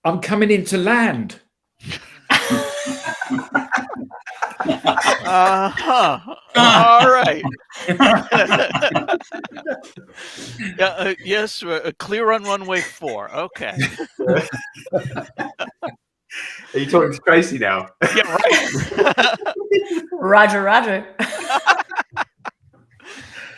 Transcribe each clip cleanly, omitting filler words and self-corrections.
I'm coming into land. All right. Yes, clear on runway 4. Okay. Are you talking to Tracy now? Yeah, right. Roger.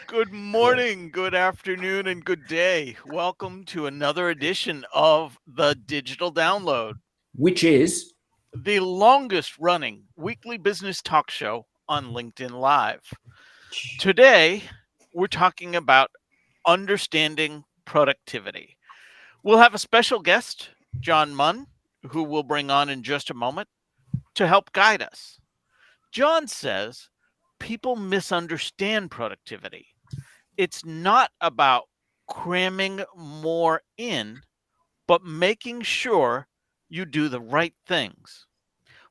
Good morning, good afternoon, and good day. Welcome to another edition of the Digital Download, Which is the longest running weekly business talk show on LinkedIn Live. Today, we're talking about understanding productivity. We'll have a special guest, John Munn, who we'll bring on in just a moment to help guide us. John says people misunderstand productivity. It's not about cramming more in, but making sure you do the right things.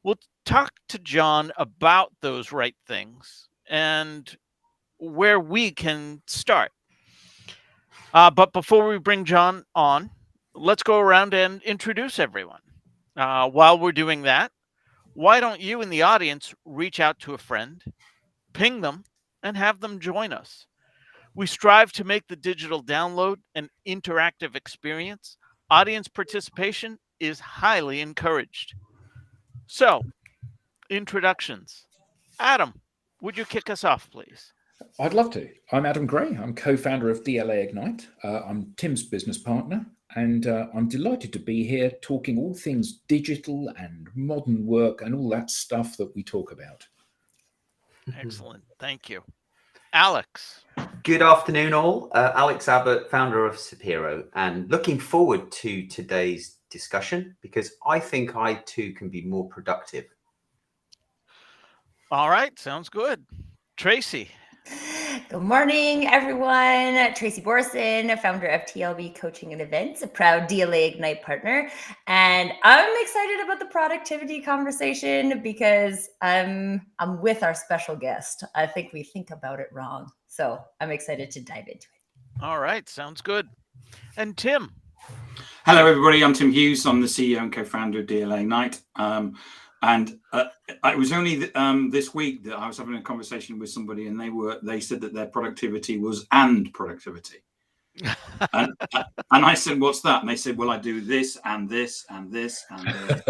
We'll talk to John about those right things and where we can start. But before we bring John on, let's go around and introduce everyone. While we're doing that, why don't you in the audience reach out to a friend, ping them, and have them join us? We strive to make the digital download an interactive experience. Audience participation is highly encouraged. So, introductions. Adam, would you kick us off, please? I'd love to. I'm Adam Gray. I'm co-founder of DLA Ignite. I'm Tim's business partner, and I'm delighted to be here talking all things digital and modern work and all that stuff that we talk about. Excellent. Thank you. Alex. Good afternoon, all. Alex Abbott, founder of Sapiro, and looking forward to today's discussion because I think I too can be more productive. All right. Sounds good. Tracy. Good morning, everyone. Tracy Borson, founder of TLB Coaching and Events, a proud DLA Ignite partner. And I'm excited about the productivity conversation because I'm with our special guest. I think we think about it wrong. So I'm excited to dive into it. All right. Sounds good. And Tim. Hello, everybody. I'm Tim Hughes. I'm the CEO and co-founder of DLA Ignite. And it was only this week that I was having a conversation with somebody, and they said that their productivity was and productivity. and I said, "What's that?" And they said, "Well, I do this and this and this and this."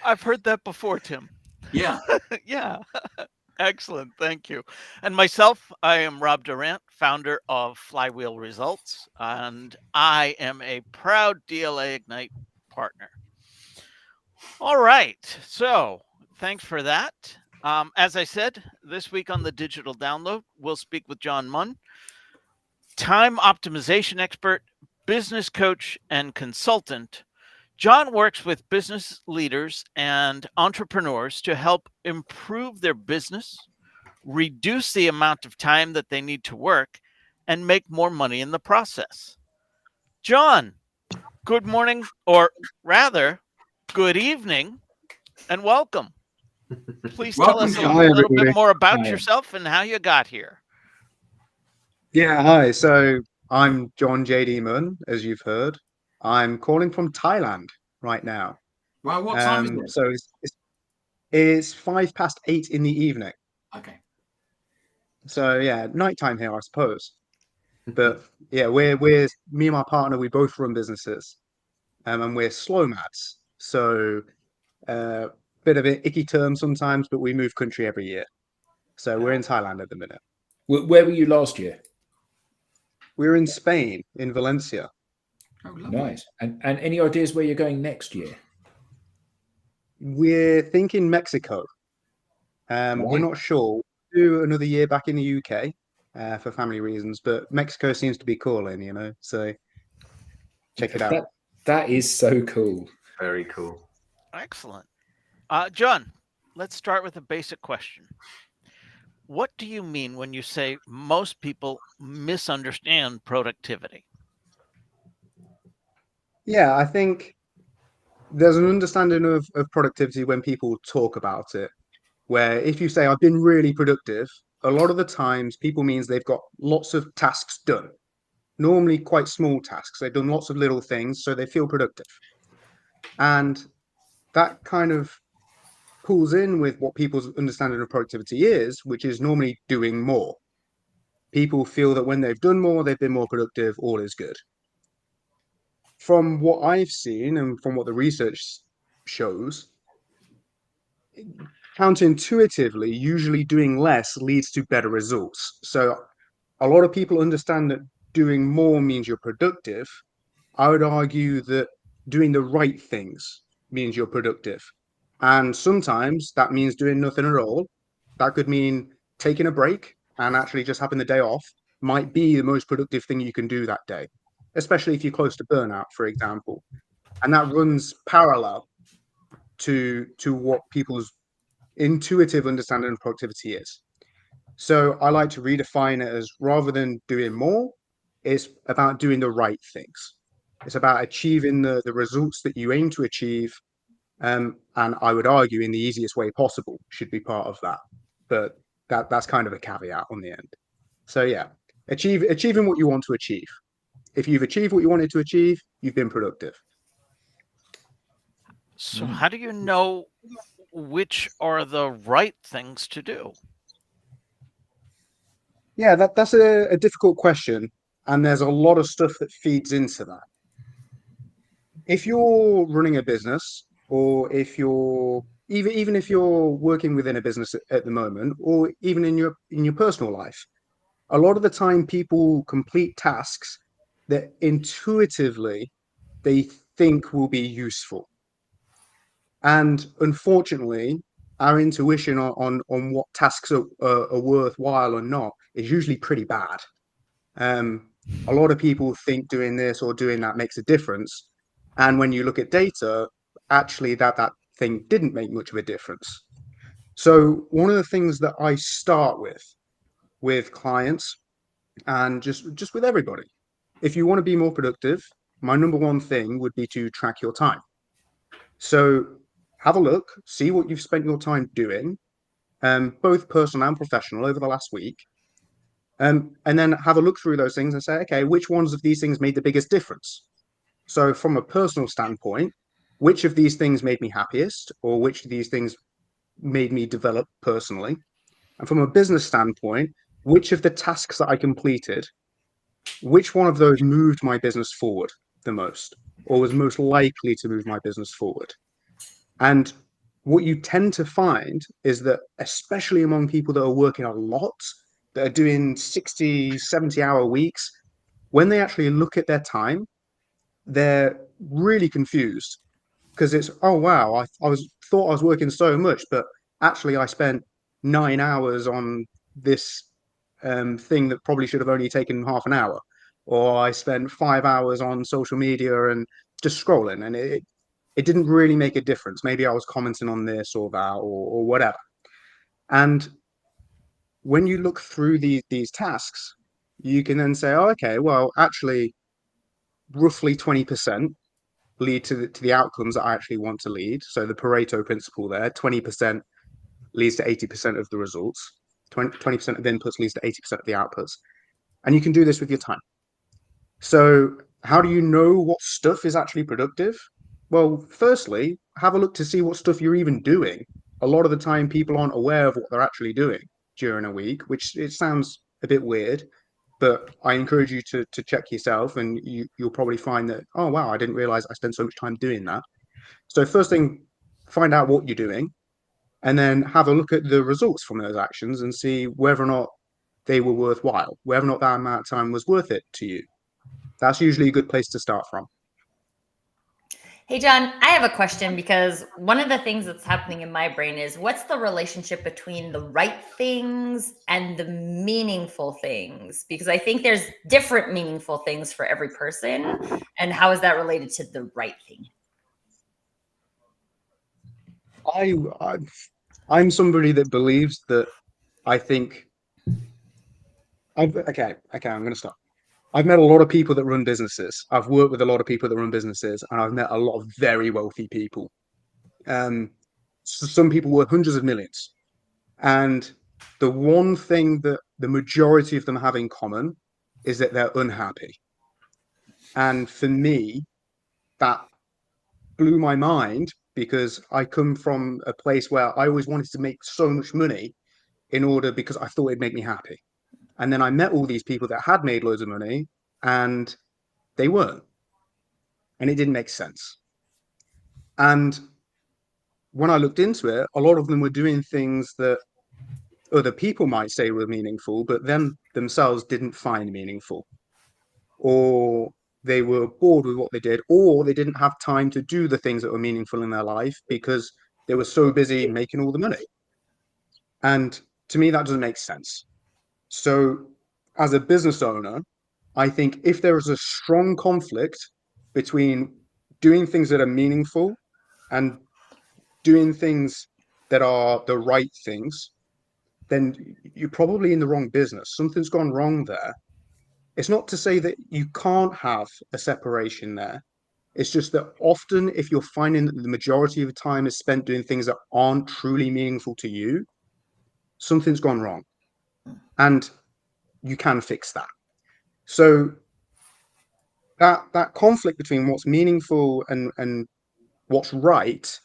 I've heard that before, Tim. Yeah. Yeah. Excellent. Thank you. And myself, I am Rob Durant, founder of Flywheel Results, and I am a proud DLA Ignite partner. All right. So thanks for that. As I said, this week on the Digital Download, we'll speak with John Munn, time optimization expert, business coach, and consultant. John works with business leaders and entrepreneurs to help improve their business, reduce the amount of time that they need to work, and make more money in the process. John, good morning, or rather, good evening, and welcome. Please tell us a little bit more about yourself and how you got here. Yeah, hi. So I'm John J.D. Munn, as you've heard. I'm calling from Thailand right now. Well, what time is it? So it's 8:05 in the evening. Okay. So yeah, nighttime here, I suppose. But yeah, we're me and my partner. We both run businesses, and we're slow mads. So bit of an icky term sometimes, but we move country every year. So we're in Thailand at the minute. Where were you last year? We were in Spain, in Valencia. Oh, lovely. Nice. And any ideas where you're going next year? We're thinking Mexico. Right. We're not sure. We'll do another year back in the UK for family reasons, but Mexico seems to be calling, so check it out. That is so cool. Very cool. Excellent. John, let's start with a basic question. What do you mean when you say most people misunderstand productivity? Yeah, I think there's an understanding of productivity when people talk about it, where if you say, I've been really productive, a lot of the times people means they've got lots of tasks done. normally quite small tasks. They've done lots of little things, so they feel productive. And that kind of pulls in with what people's understanding of productivity is, which is normally doing more. People feel that when they've done more, they've been more productive, all is good. From what I've seen and from what the research shows, counterintuitively, usually doing less leads to better results. So a lot of people understand that doing more means you're productive. I would argue that doing the right things means you're productive. And sometimes that means doing nothing at all. That could mean taking a break and actually just having the day off might be the most productive thing you can do that day, especially if you're close to burnout, for example. And that runs parallel to what people's intuitive understanding of productivity is. So I like to redefine it as, rather than doing more, it's about doing the right things. It's about achieving the results that you aim to achieve. And I would argue in the easiest way possible should be part of that. But that's kind of a caveat on the end. So yeah, achieving what you want to achieve. If you've achieved what you wanted to achieve, you've been productive. So how do you know which are the right things to do? Yeah, that's a difficult question. And there's a lot of stuff that feeds into that. If you're running a business, or if you're even if you're working within a business at the moment, or even in your personal life, a lot of the time people complete tasks that intuitively they think will be useful. And unfortunately, our intuition on what tasks are worthwhile or not is usually pretty bad. A lot of people think doing this or doing that makes a difference. And when you look at data, actually that thing didn't make much of a difference. So one of the things that I start with clients and just with everybody, if you want to be more productive, my number one thing would be to track your time. So have a look, see what you've spent your time doing, both personal and professional, over the last week. And then have a look through those things and say, okay, which ones of these things made the biggest difference? So from a personal standpoint, which of these things made me happiest, or which of these things made me develop personally? And from a business standpoint, which of the tasks that I completed, which one of those moved my business forward the most, or was most likely to move my business forward? And what you tend to find is that, especially among people that are working a lot, that are doing 60, 70-hour weeks, when they actually look at their time, they're really confused, because it's, oh wow, I thought I was working so much, but actually I spent 9 hours on this thing that probably should have only taken half an hour, or I spent 5 hours on social media and just scrolling, and it didn't really make a difference. Maybe I was commenting on this or that or whatever. And when you look through these tasks, you can then say, oh, okay, well, actually, roughly 20% lead to the outcomes that I actually want to lead. So the Pareto principle there, 20% leads to 80% of the results. 20% of inputs leads to 80% of the outputs. And you can do this with your time. So how do you know what stuff is actually productive? Well, firstly, have a look to see what stuff you're even doing. A lot of the time, people aren't aware of what they're actually doing during a week, which it sounds a bit weird, but I encourage you to check yourself, and you'll probably find that, oh, wow, I didn't realize I spent so much time doing that. So first thing, find out what you're doing, and then have a look at the results from those actions and see whether or not they were worthwhile, whether or not that amount of time was worth it to you. That's usually a good place to start from. Hey, John, I have a question, because one of the things that's happening in my brain is, what's the relationship between the right things and the meaningful things? Because I think there's different meaningful things for every person. And how is that related to the right thing? I'm somebody that believes that I think I'm going to stop. I've met a lot of people that run businesses. I've worked with a lot of people that run businesses, and I've met a lot of very wealthy people. So some people worth hundreds of millions. And the one thing that the majority of them have in common is that they're unhappy. And for me, that blew my mind because I come from a place where I always wanted to make so much money because I thought it'd make me happy. And then I met all these people that had made loads of money and they weren't. And it didn't make sense. And when I looked into it, a lot of them were doing things that other people might say were meaningful, but them themselves didn't find meaningful. Or they were bored with what they did, or they didn't have time to do the things that were meaningful in their life because they were so busy making all the money. And to me, that doesn't make sense. So as a business owner, I think if there is a strong conflict between doing things that are meaningful and doing things that are the right things, then you're probably in the wrong business. Something's gone wrong there. It's not to say that you can't have a separation there. It's just that often, if you're finding that the majority of the time is spent doing things that aren't truly meaningful to you, something's gone wrong. And you can fix that. So that conflict between what's meaningful and what's right,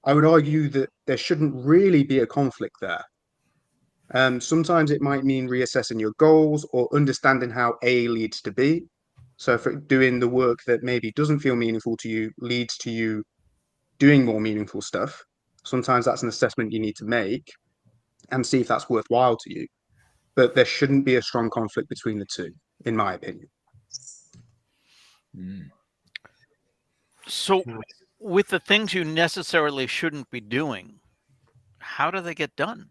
I would argue that there shouldn't really be a conflict there. Sometimes it might mean reassessing your goals or understanding how A leads to B. So if doing the work that maybe doesn't feel meaningful to you leads to you doing more meaningful stuff, sometimes that's an assessment you need to make and see if that's worthwhile to you. But there shouldn't be a strong conflict between the two, in my opinion. So with the things you necessarily shouldn't be doing, how do they get done?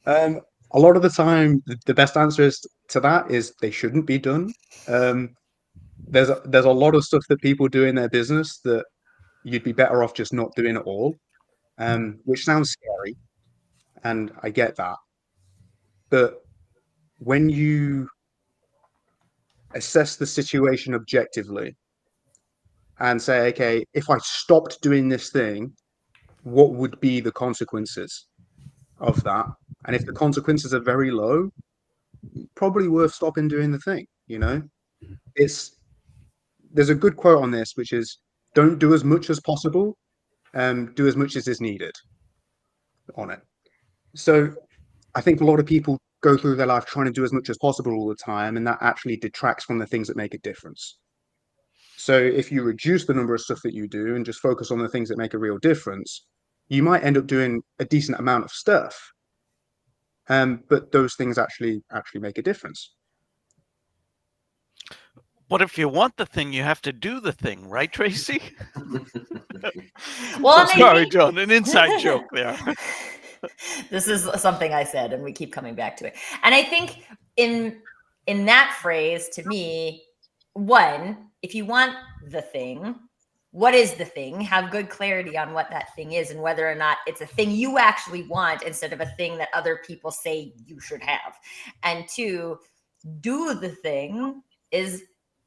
A lot of the time, the best answer to that is they shouldn't be done. There's a lot of stuff that people do in their business that you'd be better off just not doing at all, which sounds scary, and I get that. But when you assess the situation objectively and say, okay, if I stopped doing this thing, what would be the consequences of that? And if the consequences are very low, probably worth stopping doing the thing. There's a good quote on this, which is, don't do as much as possible, do as much as is needed on it. So I think a lot of people go through their life trying to do as much as possible all the time, and that actually detracts from the things that make a difference. So if you reduce the number of stuff that you do and just focus on the things that make a real difference, you might end up doing a decent amount of stuff. But those things actually make a difference. But if you want the thing, you have to do the thing, right, Tracy? Well, sorry, John, an inside joke there. This is something I said, and we keep coming back to it. And I think in that phrase, to me, one, if you want the thing, what is the thing? Have good clarity on what that thing is and whether or not it's a thing you actually want instead of a thing that other people say you should have. And two, do the thing is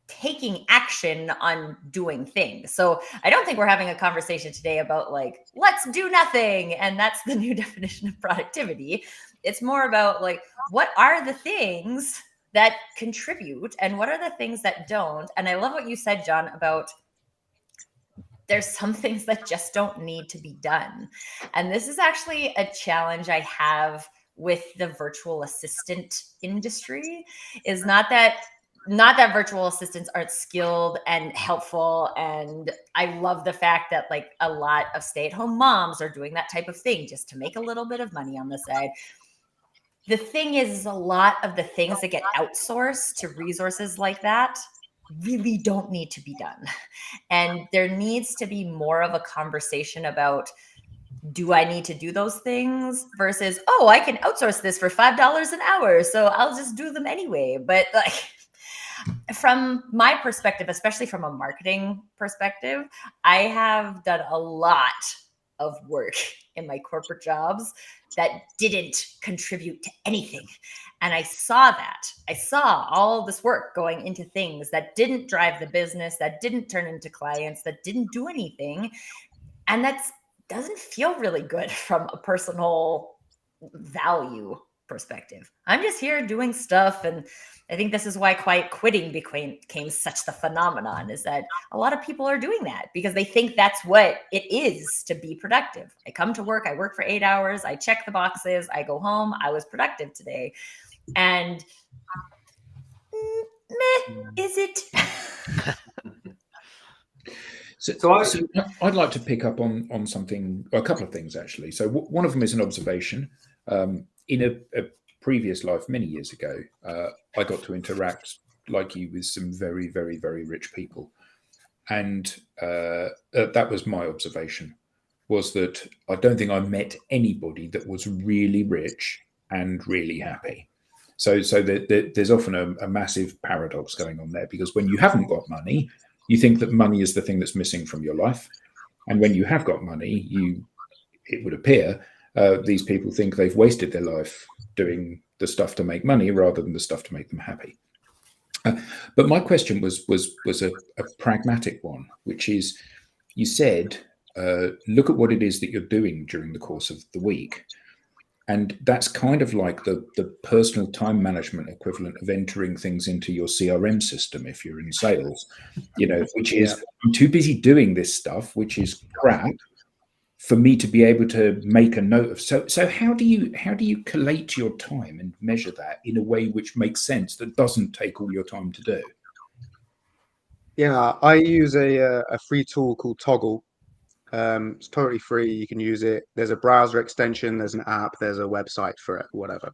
taking action on doing things. So I don't think we're having a conversation today about like, let's do nothing. And that's the new definition of productivity. It's more about like, what are the things that contribute and what are the things that don't? And I love what you said, John, about there's some things that just don't need to be done. And this is actually a challenge I have with the virtual assistant industry, is not that virtual assistants aren't skilled and helpful. And I love the fact that like a lot of stay-at-home moms are doing that type of thing just to make a little bit of money on the side. The thing is a lot of the things that get outsourced to resources like that really don't need to be done. And there needs to be more of a conversation about, do I need to do those things versus, oh, I can outsource this for $5 an hour, so I'll just do them anyway. But like, from my perspective, especially from a marketing perspective, I have done a lot of work in my corporate jobs that didn't contribute to anything. And I saw that. I saw all this work going into things that didn't drive the business, that didn't turn into clients, that didn't do anything. And that doesn't feel really good from a personal value perspective. I'm just here doing stuff. And I think this is why quiet quitting became such the phenomenon, is that a lot of people are doing that because they think that's what it is to be productive. I come to work, I work for 8 hours, I check the boxes, I go home, I was productive today. And is it? So I'd like to pick up on something, a couple of things actually. So one of them is an observation. In a previous life, many years ago, I got to interact like you with some very, very, very rich people. And that was my observation, was that I don't think I met anybody that was really rich and really happy. So there's often a massive paradox going on there, because when you haven't got money, you think that money is the thing that's missing from your life. And when you have got money, it would appear, these people think they've wasted their life doing the stuff to make money rather than the stuff to make them happy. But my question was a pragmatic one, which is, you said, look at what it is that you're doing during the course of the week. And that's kind of like the personal time management equivalent of entering things into your CRM system if you're in sales, which is, I'm too busy doing this stuff, which is crap, for me to be able to make a note of. So how do you collate your time and measure that in a way which makes sense, that doesn't take all your time to do? Yeah, I use a free tool called Toggle. It's totally free. You can use it. There's a browser extension, there's an app, there's a website for it, whatever.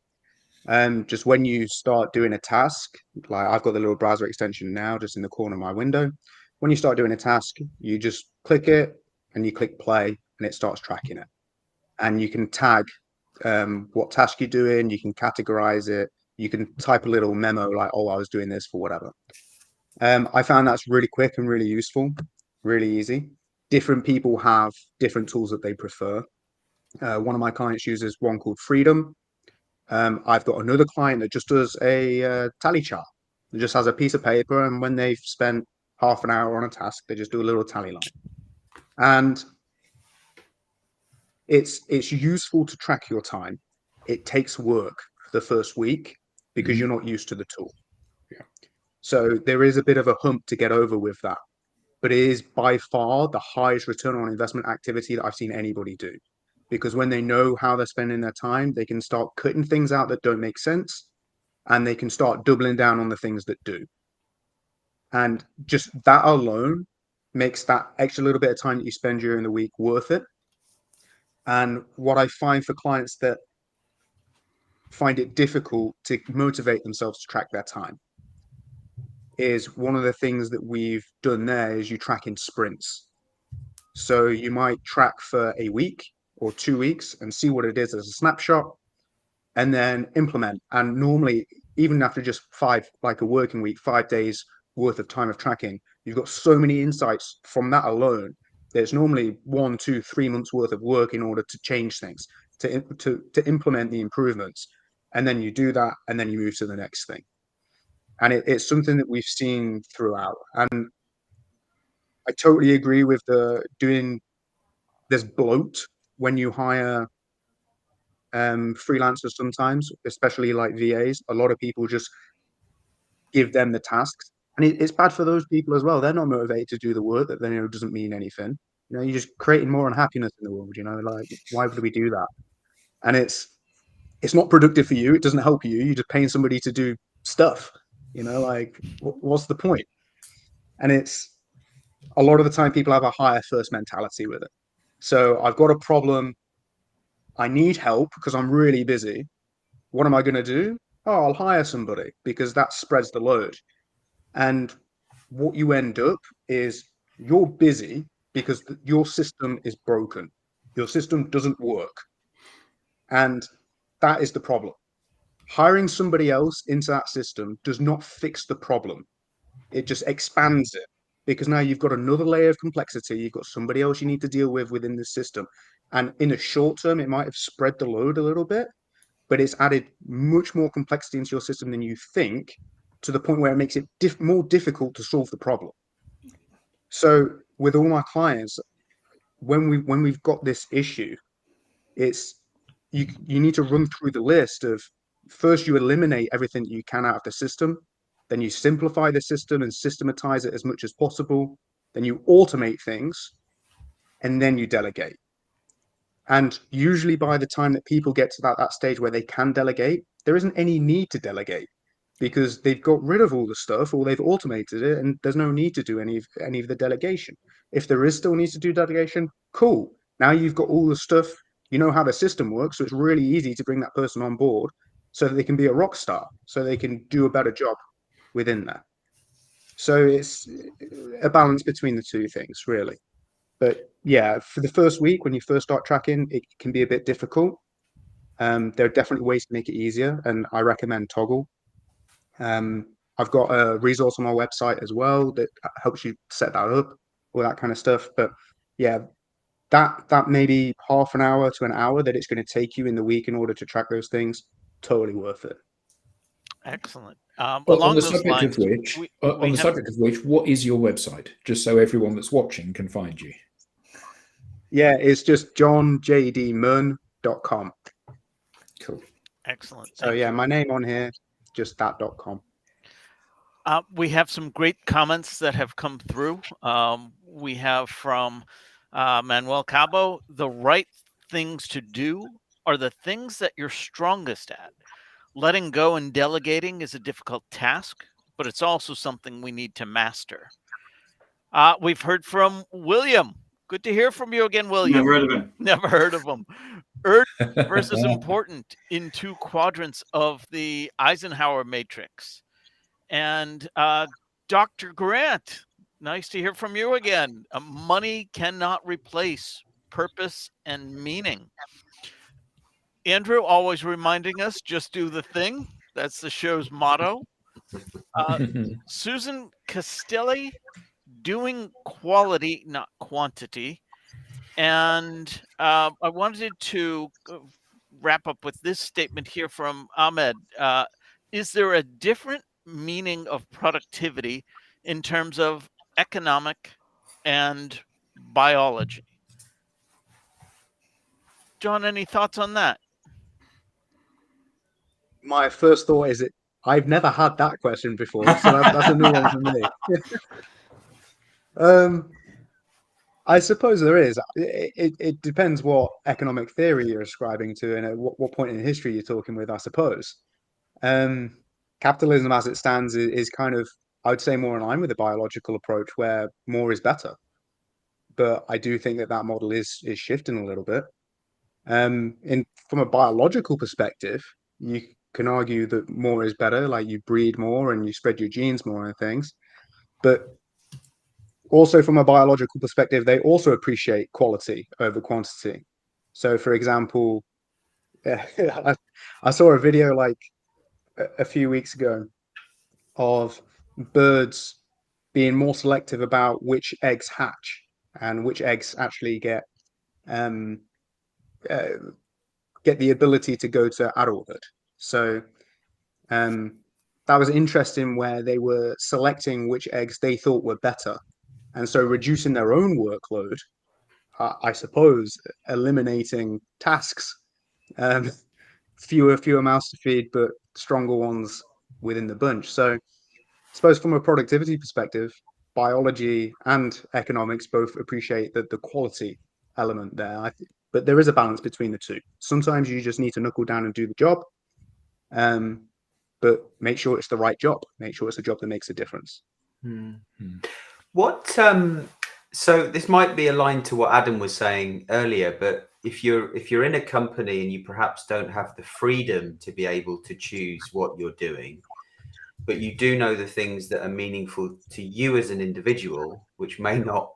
Just when you start doing a task, like I've got the little browser extension now just in the corner of my window. When you start doing a task, you just click it and you click play and it starts tracking it. And you can tag what task you're doing, you can categorize it, you can type a little memo like, oh, I was doing this for whatever. I found that's really quick and really useful, really easy. Different people have different tools that they prefer. One of my clients uses one called Freedom. I've got another client that just does a tally chart. It just has a piece of paper, and when they've spent half an hour on a task, they just do a little tally line. And it's useful to track your time. It takes work the first week because you're not used to the tool. Yeah. So there is a bit of a hump to get over with that. But it is by far the highest return on investment activity that I've seen anybody do. Because when they know how they're spending their time, they can start cutting things out that don't make sense, and they can start doubling down on the things that do. And just that alone makes that extra little bit of time that you spend during the week worth it. And what I find for clients that find it difficult to motivate themselves to track their time is, one of the things that we've done there is you track in sprints. So you might track for a week or 2 weeks and see what it is as a snapshot, and then implement. And normally, even after just like a working week, 5 days worth of time of tracking, you've got so many insights from that alone. There's normally 1, 2, 3 months worth of work in order to change things, to implement the improvements. And then you do that, and then you move to the next thing. And it's something that we've seen throughout. And I totally agree with there's bloat when you hire freelancers sometimes, especially like VAs. A lot of people just give them the tasks. And it's bad for those people as well. They're not motivated to do the work that they know doesn't mean anything. You're just creating more unhappiness in the world, like, why would we do that? And it's not productive for you. It doesn't help you. You're just paying somebody to do stuff, like, what's the point? And it's a lot of the time people have a hire first mentality with it. So I've got a problem. I need help because I'm really busy. What am I going to do? Oh, I'll hire somebody because that spreads the load. And what you end up is, you're busy because your system is broken. Your system doesn't work. And that is the problem. Hiring somebody else into that system does not fix the problem. It just expands it, because now you've got another layer of complexity. You've got somebody else you need to deal with within the system. And in the short term, it might have spread the load a little bit, but it's added much more complexity into your system than you think, to the point where it makes it more difficult to solve the problem. So with all my clients, when we've got this issue, it's you need to run through the list of first you eliminate everything that you can out of the system, then you simplify the system and systematize it as much as possible, then you automate things, and then you delegate. And usually by the time that people get to that stage where they can delegate, there isn't any need to delegate, because they've got rid of all the stuff or they've automated it, and there's no need to do any of the delegation. If there is still needs to do delegation, cool. Now you've got all the stuff, you know how the system works, so it's really easy to bring that person on board so that they can be a rock star, so they can do a better job within that. So it's a balance between the two things, really. But yeah, for the first week, when you first start tracking, it can be a bit difficult. There are definitely ways to make it easier, and I recommend Toggle. I've got a resource on my website as well that helps you set that up, all that kind of stuff. But yeah, that maybe half an hour to an hour that it's going to take you in the week in order to track those things, totally worth it. Excellent. On Along the those subject lines, of which, we subject of which, what is your website? Just so everyone that's watching can find you. Yeah, it's just johnjdmunn.com. Cool. Excellent. So yeah, my name on here, just that.com. We have some great comments that have come through. We have from Manuel Cabo: the right things to do are the things that you're strongest at. Letting go and delegating is a difficult task, but it's also something we need to master. We've heard from William. Good to hear from you again, William. Never heard of him. Never heard of him. Urgent versus important in 2 quadrants of the Eisenhower matrix. And Dr. Grant, nice to hear from you again. Money cannot replace purpose and meaning. Andrew always reminding us, just do the thing. That's the show's motto. Susan Castelli, doing quality, not quantity. And I wanted to wrap up with this statement here from Ahmed. Is there a different meaning of productivity in terms of economic and biology? John, any thoughts on that? My first thought is that I've never had that question before, so that's a new one for me. I suppose there is. It depends what economic theory you're ascribing to and at what point in history you're talking with, I suppose. Capitalism as it stands is kind of, I would say, more in line with the biological approach where more is better. But I do think that model is shifting a little bit. From a biological perspective, you can argue that more is better, like you breed more and you spread your genes more and things. But also from a biological perspective, they also appreciate quality over quantity. So for example, I saw a video like a few weeks ago of birds being more selective about which eggs hatch and which eggs actually get the ability to go to adulthood. So that was interesting, where they were selecting which eggs they thought were better, and so reducing their own workload, I suppose, eliminating tasks, fewer mouths to feed, but stronger ones within the bunch. So I suppose from a productivity perspective, biology and economics both appreciate the quality element there. But there is a balance between the two. Sometimes you just need to knuckle down and do the job, but make sure it's the right job. Make sure it's a job that makes a difference. What? So this might be aligned to what Adam was saying earlier, but if you're in a company and you perhaps don't have the freedom to be able to choose what you're doing, but you do know the things that are meaningful to you as an individual, which may not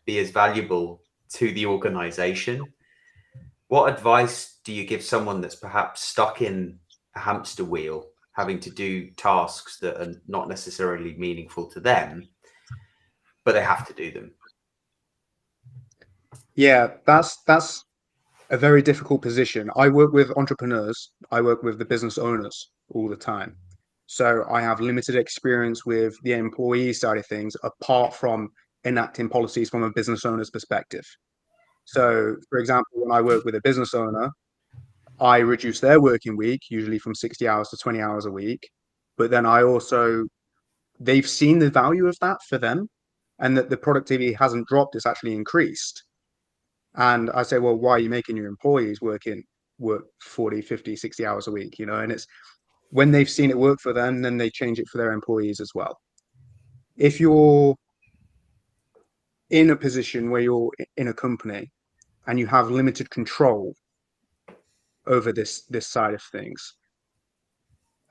be as valuable to the organization, what advice do you give someone that's perhaps stuck in a hamster wheel, having to do tasks that are not necessarily meaningful to them, but they have to do them? Yeah, that's a very difficult position. I work with entrepreneurs. I work with the business owners all the time. So I have limited experience with the employee side of things, apart from enacting policies from a business owner's perspective. So, for example, when I work with a business owner, I reduce their working week, usually from 60 hours to 20 hours a week. But then they've seen the value of that for them, and that the productivity hasn't dropped, it's actually increased. And I say, well, why are you making your employees work 40, 50, 60 hours a week? And it's when they've seen it work for them, then they change it for their employees as well. If you're in a position where you're in a company and you have limited control over this side of things,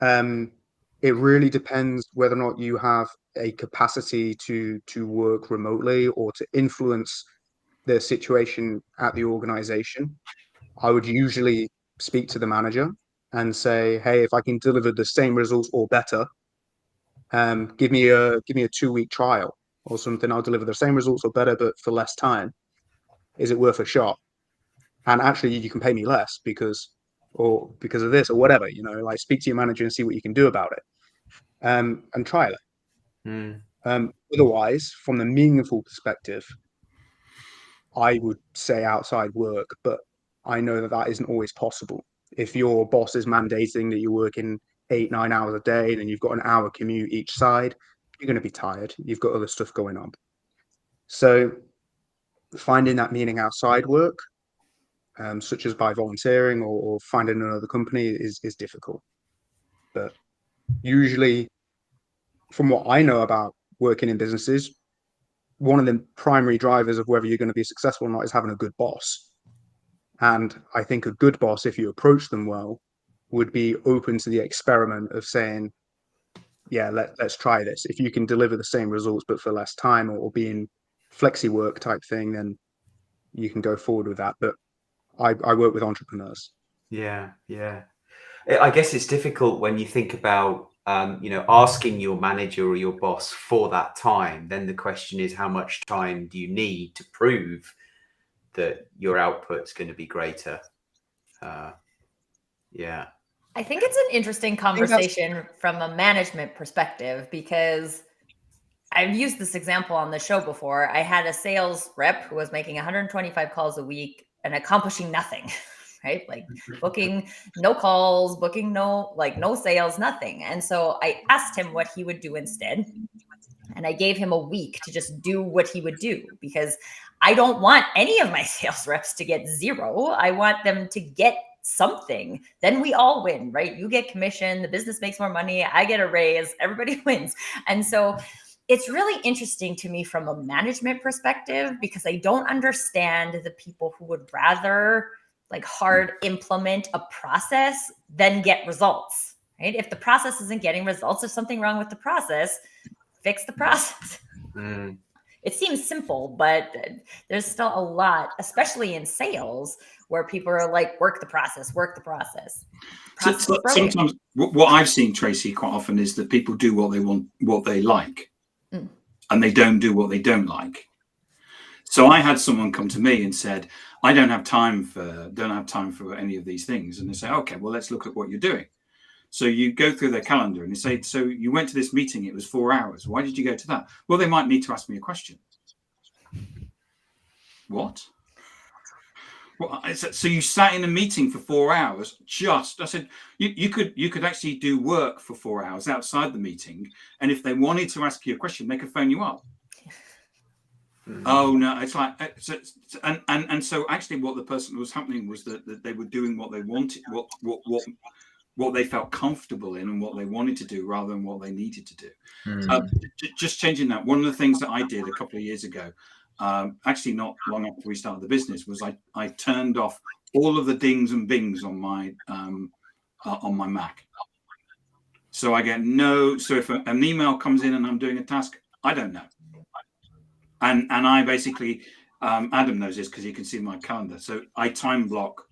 it really depends whether or not you have a capacity to work remotely or to influence the situation at the organization. I would usually speak to the manager and say, hey, if I can deliver the same results or better, give me a 2-week trial or something. I'll deliver the same results or better, but for less time. Is it worth a shot? And actually, you can pay me less because of this or whatever. Like, speak to your manager and see what you can do about it, and trial it. Otherwise, from the meaningful perspective, I would say outside work, but I know that isn't always possible. If your boss is mandating that you're working 8-9 hours a day, then you've got an hour commute each side, you're going to be tired. You've got other stuff going on. So finding that meaning outside work, such as by volunteering or finding another company, is difficult. But usually, from what I know about working in businesses, one of the primary drivers of whether you're going to be successful or not is having a good boss. And I think a good boss, if you approach them well, would be open to the experiment of saying, yeah, let's try this. If you can deliver the same results but for less time, or being flexi work type thing, then you can go forward with that. But I work with entrepreneurs. Yeah. I guess it's difficult when you think about asking your manager or your boss for that time. Then the question is, how much time do you need to prove that your output's going to be greater? Yeah. I think it's an interesting conversation from a management perspective, because I've used this example on the show before. I had a sales rep who was making 125 calls a week and accomplishing nothing, right? Like booking no calls, booking no sales, nothing. And so I asked him what he would do instead. And I gave him a week to just do what he would do, because I don't want any of my sales reps to get zero. I want them to get something. Then we all win, right? You get commission, the business makes more money, I get a raise, everybody wins. And so it's really interesting to me from a management perspective, because I don't understand the people who would rather hard implement a process than get results, right? If the process isn't getting results, there's something wrong with the process, fix the process. It seems simple, but there's still a lot, especially in sales, where people are like, work the process. So sometimes what I've seen, Tracy, quite often is that people do what they want, what they like, and they don't do what they don't like. So I had someone come to me and said, I don't have time for any of these things. And they say, okay, well, let's look at what you're doing. So you go through their calendar and they say, so you went to this meeting, it was 4 hours. Why did you go to that? Well, they might need to ask me a question. What? Well, so you sat in a meeting for 4 hours I said, you could actually do work for 4 hours outside the meeting. And if they wanted to ask you a question, they could phone you up. Oh no, it's like, and so actually what the person was happening was that they were doing what they wanted, what they felt comfortable in and what they wanted to do rather than what they needed to do. Just changing that. One of the things that I did a couple of years ago, actually not long after we started the business, was I turned off all of the dings and bings on my Mac. So I get so if an email comes in and I'm doing a task, I don't know. And I basically, Adam knows this because he can see my calendar. So I time block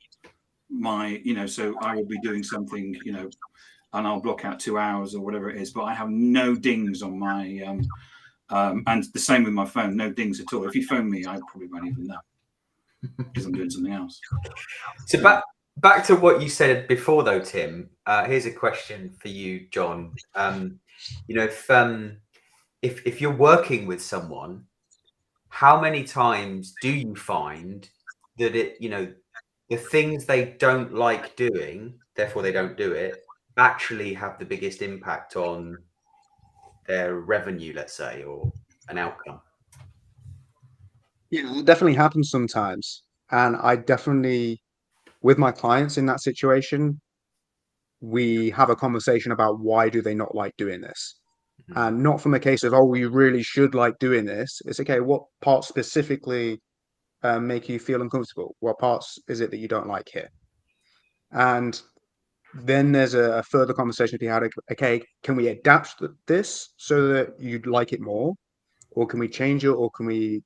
my, so I will be doing something, and I'll block out 2 hours or whatever it is, but I have no dings on my, and the same with my phone, no dings at all. If you phone me, I probably won't even know because I'm doing something else. So back to what you said before though, Tim, here's a question for you, John. If you're working with someone, how many times do you find that the things they don't like doing, therefore they don't do it, actually have the biggest impact on their revenue, let's say, or an outcome. Yeah, it definitely happens sometimes. And I definitely, with my clients in that situation, we have a conversation about why do they not like doing this? And not from a case of, oh, you really should like doing this. It's okay, what parts specifically make you feel uncomfortable? What parts is it that you don't like here? And then there's a further conversation to be had. Okay, can we adapt this so that you'd like it more? Or can we change it? Or can we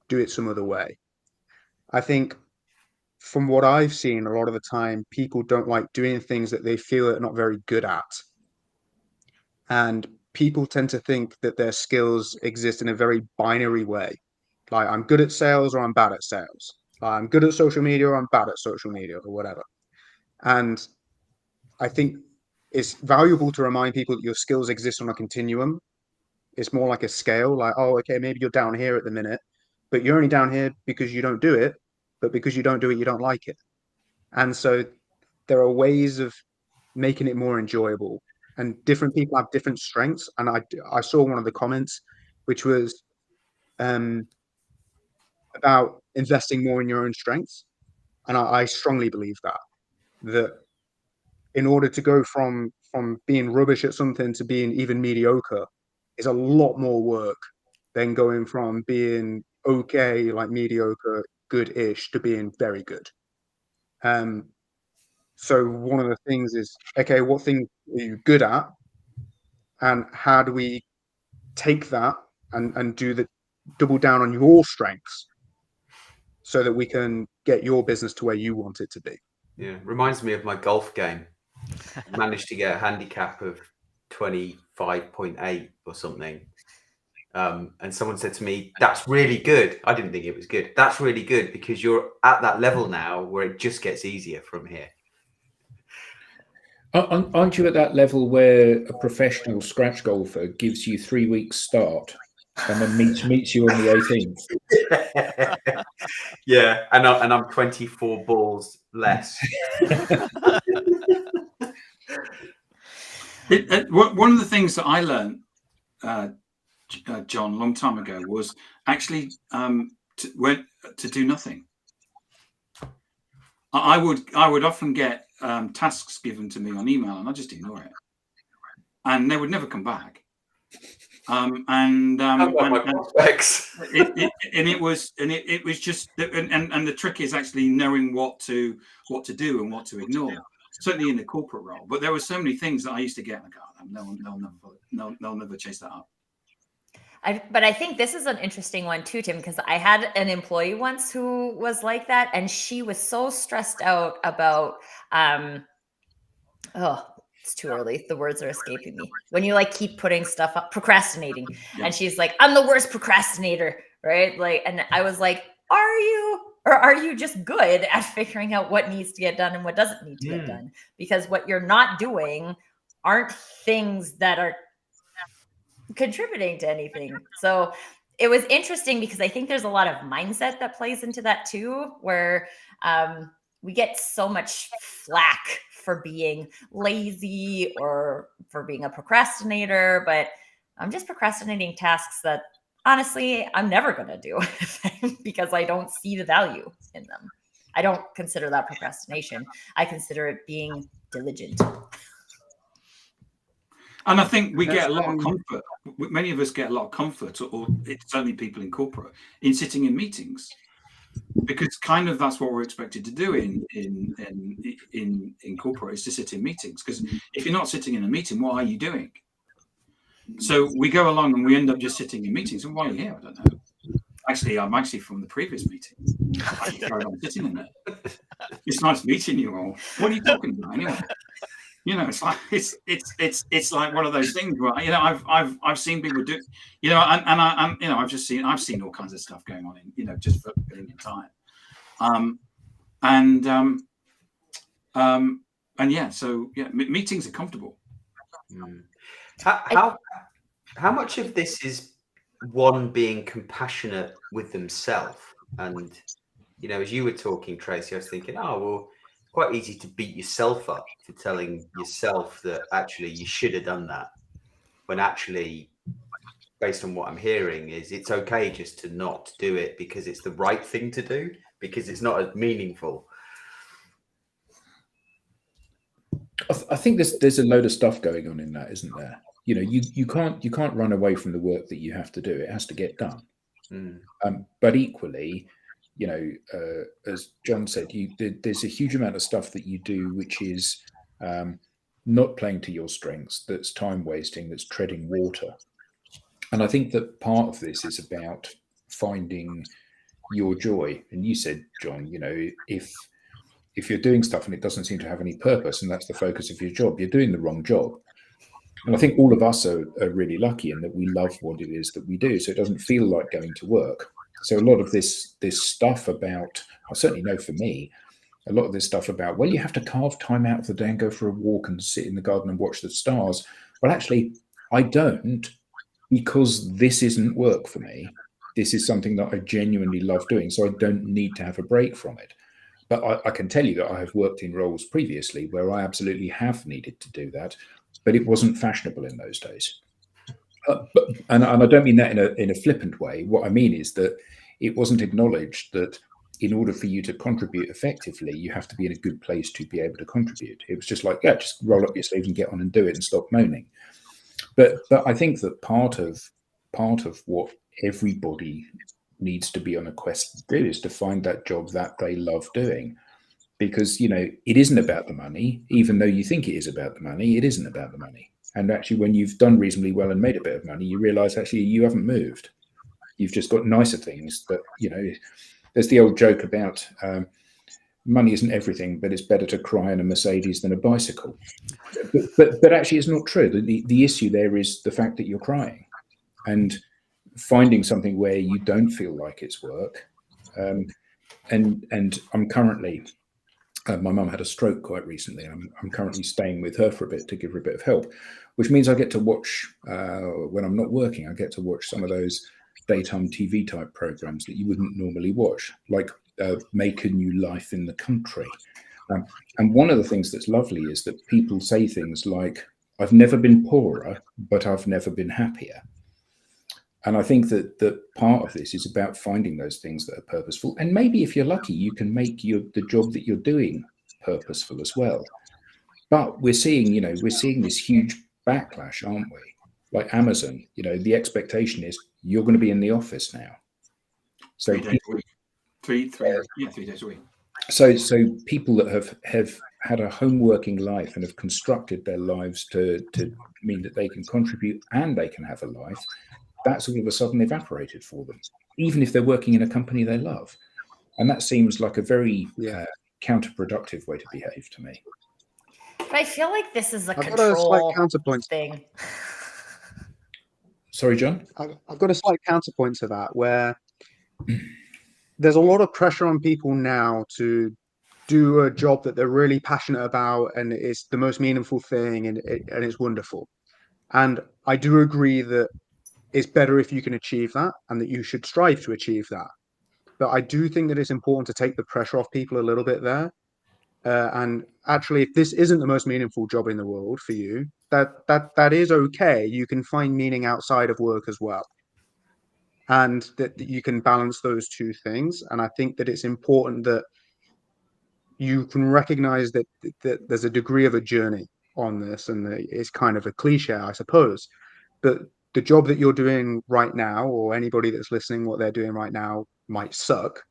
do it some other way? I think from what I've seen, a lot of the time, people don't like doing things that they feel they're not very good at. And people tend to think that their skills exist in a very binary way. Like, I'm good at sales or I'm bad at sales. I'm good at social media or I'm bad at social media or whatever. And I think it's valuable to remind people that your skills exist on a continuum. It's more like a scale, like, oh, okay, maybe you're down here at the minute, but you're only down here because you don't do it, but because you don't do it, you don't like it. And so there are ways of making it more enjoyable, and different people have different strengths. And I saw one of the comments, which was about investing more in your own strengths. And I strongly believe that in order to go from being rubbish at something to being even mediocre is a lot more work than going from being okay, like mediocre, good-ish, to being very good. So one of the things is, okay, what thing are you good at? And how do we take that and do the double down on your strengths so that we can get your business to where you want it to be? Yeah, reminds me of my golf game. Managed to get a handicap of 25.8 or something. And someone said to me, that's really good. I didn't think it was good. That's really good because you're at that level now where it just gets easier from here. Aren't you at that level where a professional scratch golfer gives you 3 weeks start and then meets you on the 18th? Yeah, and I'm 24 balls less. One of the things that I learned, John, a long time ago, was actually to do nothing. I would often get tasks given to me on email, and I just ignore it, and they would never come back. It was just, and the trick is actually knowing what to do and what to ignore. Certainly in the corporate role, but there were so many things that I used to get. Like, oh, they'll never chase that up. But I think this is an interesting one too, Tim, because I had an employee once who was like that, and she was so stressed out about, it's too early. The words are escaping me. When you like keep putting stuff up, procrastinating, yeah. And she's like, I'm the worst procrastinator, right? Like, and I was like, are you? Or are you just good at figuring out what needs to get done and what doesn't need to get done? Because what you're not doing aren't things that are contributing to anything. So it was interesting because I think there's a lot of mindset that plays into that too, where we get so much flack for being lazy or for being a procrastinator, but I'm just procrastinating tasks that honestly, I'm never going to do because I don't see the value in them. I don't consider that procrastination. I consider it being diligent. And I think we get a lot of comfort. Many of us get a lot of comfort, or it's certainly people in corporate, in sitting in meetings, because kind of that's what we're expected to do in corporate, is to sit in meetings. Because if you're not sitting in a meeting, what are you doing? So we go along and we end up just sitting in meetings. And why are you here? I don't know. Actually, I'm actually from the previous meeting. I'm sitting in there. It's nice meeting you all. What are you talking about anyway? You know, it's like it's like one of those things where, you know, I've seen people do, you know, and you know, I've seen all kinds of stuff going on in, you know, just for filling in time. And yeah, so yeah, meetings are comfortable. How much of this is one being compassionate with themselves and you know, as you were talking, Tracy, I was thinking, oh, well, it's quite easy to beat yourself up for telling yourself that actually you should have done that, when actually, based on what I'm hearing, is it's okay just to not do it because it's the right thing to do, because it's not as meaningful. I think there's a load of stuff going on in that, isn't there? You know, you can't run away from the work that you have to do. It has to get done. But equally, you know, as John said, there's a huge amount of stuff that you do which is not playing to your strengths. That's time wasting. That's treading water. And I think that part of this is about finding your joy. And you said, John, you know, if you're doing stuff and it doesn't seem to have any purpose and that's the focus of your job, you're doing the wrong job. And I think all of us are really lucky in that we love what it is that we do. So it doesn't feel like going to work. So a lot of this stuff about, I certainly know for me, a lot of this stuff about, well, you have to carve time out of the day and go for a walk and sit in the garden and watch the stars. Well, actually, I don't, because this isn't work for me. This is something that I genuinely love doing. So I don't need to have a break from it. But I can tell you that I have worked in roles previously where I absolutely have needed to do that, but it wasn't fashionable in those days. And I don't mean that in a flippant way. What I mean is that it wasn't acknowledged that in order for you to contribute effectively, you have to be in a good place to be able to contribute. It was just like, yeah, just roll up your sleeves and get on and do it and stop moaning. But I think that part of what everybody needs to be on a quest to do is to find that job that they love doing, because, you know, it isn't about the money. Even though you think it is about the money, it isn't about the money. And actually, when you've done reasonably well and made a bit of money, you realize actually you haven't moved. You've just got nicer things. But, you know, there's the old joke about money isn't everything, but it's better to cry in a Mercedes than a bicycle. But actually it's not true. The issue there is the fact that you're crying, and finding something where you don't feel like it's work. And I'm currently, my mum had a stroke quite recently. I'm currently staying with her for a bit to give her a bit of help, which means I get to watch, when I'm not working, I get to watch some of those daytime TV type programs that you wouldn't normally watch, like Make a New Life in the Country. And one of the things that's lovely is that people say things like, I've never been poorer, but I've never been happier. And I think that part of this is about finding those things that are purposeful. And maybe if you're lucky, you can make the job that you're doing purposeful as well. But we're seeing this huge backlash, aren't we? Like Amazon, you know, the expectation is you're going to be in the office now. So 3 days a week. Three days a week. So people that have had a home working life and have constructed their lives to mean that they can contribute and they can have a life, that's all of a sudden evaporated for them, even if they're working in a company they love. And that seems like a very counterproductive way to behave to me. But I feel like this is a I've got a slight control counterpoint thing. Sorry, John? I've got a slight counterpoint to that, where there's a lot of pressure on people now to do a job that they're really passionate about, and it's the most meaningful thing, and it's wonderful. And I do agree that it's better if you can achieve that, and that you should strive to achieve that. But I do think that it's important to take the pressure off people a little bit there. And actually, if this isn't the most meaningful job in the world for you, that is okay. You can find meaning outside of work as well, and that you can balance those two things. And I think that it's important that you can recognize that there's a degree of a journey on this, and it's kind of a cliche, I suppose, but the job that you're doing right now, or anybody that's listening, what they're doing right now might suck.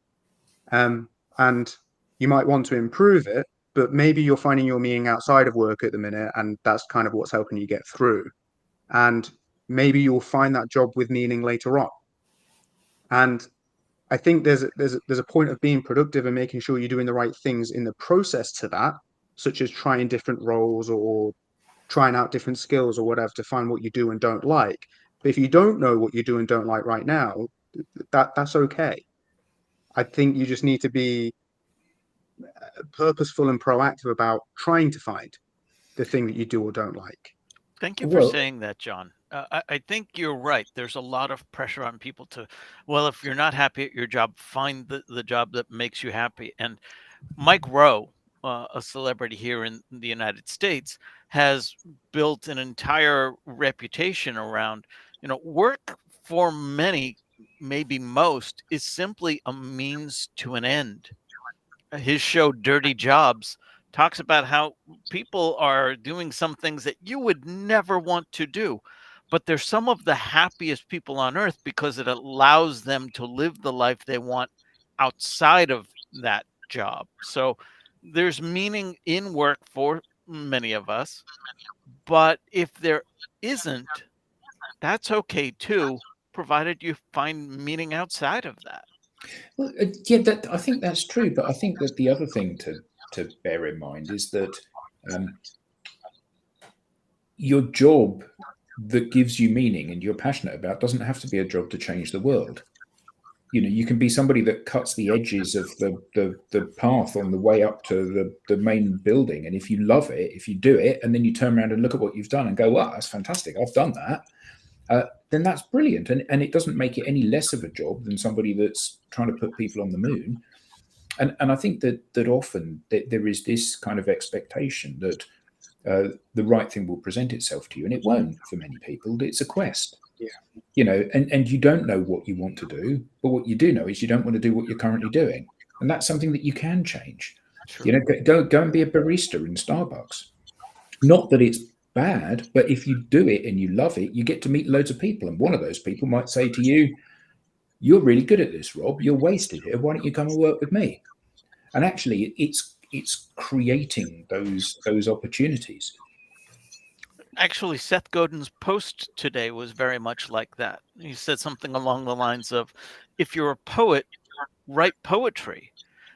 And you might want to improve it, but maybe you're finding your meaning outside of work at the minute, and that's kind of what's helping you get through. And maybe you'll find that job with meaning later on. And I think there's a point of being productive and making sure you're doing the right things in the process to that, such as trying different roles or trying out different skills or whatever to find what you do and don't like. But if you don't know what you do and don't like right now, that's okay. I think you just need to be purposeful and proactive about trying to find the thing that you do or don't like. Thank you for Well, saying that, John. I think you're right. There's a lot of pressure on people to, well, if you're not happy at your job, find the job that makes you happy. And Mike Rowe, a celebrity here in the United States, has built an entire reputation around, work for many, maybe most, is simply a means to an end. His show Dirty Jobs talks about how people are doing some things that you would never want to do, but they're some of the happiest people on earth because it allows them to live the life they want outside of that job. So there's meaning in work for many of us, but if there isn't, that's okay too, provided you find meaning outside of that. Well, yeah, I think that's true. But I think that the other thing to bear in mind is that your job that gives you meaning and you're passionate about doesn't have to be a job to change the world. You can be somebody that cuts the edges of the path on the way up to the main building. And if you love it, if you do it, and then you turn around and look at what you've done and go, wow, that's fantastic, I've done that. Then that's brilliant. And it doesn't make it any less of a job than somebody that's trying to put people on the moon. And I think that often there is this kind of expectation that the right thing will present itself to you, and it won't for many people. It's a quest. Yeah. And you don't know what you want to do, but what you do know is you don't want to do what you're currently doing. And that's something that you can change. Sure. Go and be a barista in Starbucks. Not that it's bad, but if you do it and you love it, you get to meet loads of people. And one of those people might say to you, you're really good at this, Rob. You're wasted here. Why don't you come and work with me? And actually, it's creating those opportunities. Actually, Seth Godin's post today was very much like that. He said something along the lines of, if you're a poet, write poetry.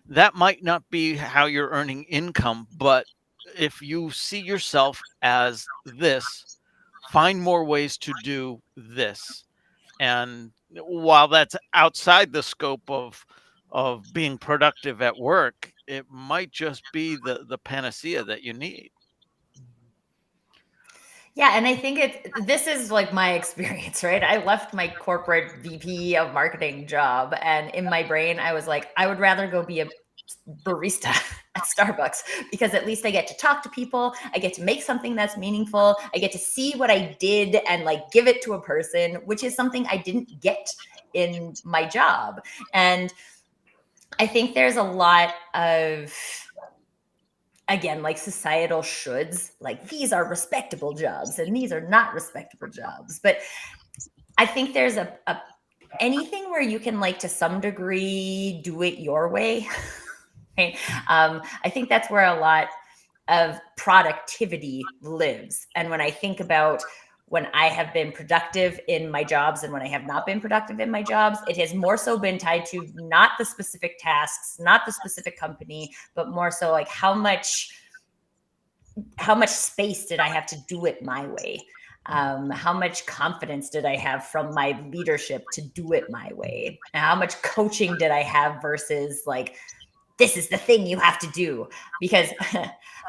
That might not be how you're earning income, but if you see yourself as this, find more ways to do this. And while that's outside the scope of being productive at work, it might just be the panacea that you need. Yeah, and I think this is like my experience, right? I left my corporate VP of marketing job, and in my brain, I was like, I would rather go be a barista at Starbucks, because at least I get to talk to people. I get to make something that's meaningful. I get to see what I did and like give it to a person, which is something I didn't get in my job. And I think there's a lot of, again, like societal shoulds, like these are respectable jobs and these are not respectable jobs. But I think there's anything where you can, like, to some degree, do it your way. Right? I think that's where a lot of productivity lives. And when I think about when I have been productive in my jobs and when I have not been productive in my jobs, it has more so been tied to not the specific tasks, not the specific company, but more so like how much space did I have to do it my way? How much confidence did I have from my leadership to do it my way? And how much coaching did I have versus like, this is the thing you have to do? Because I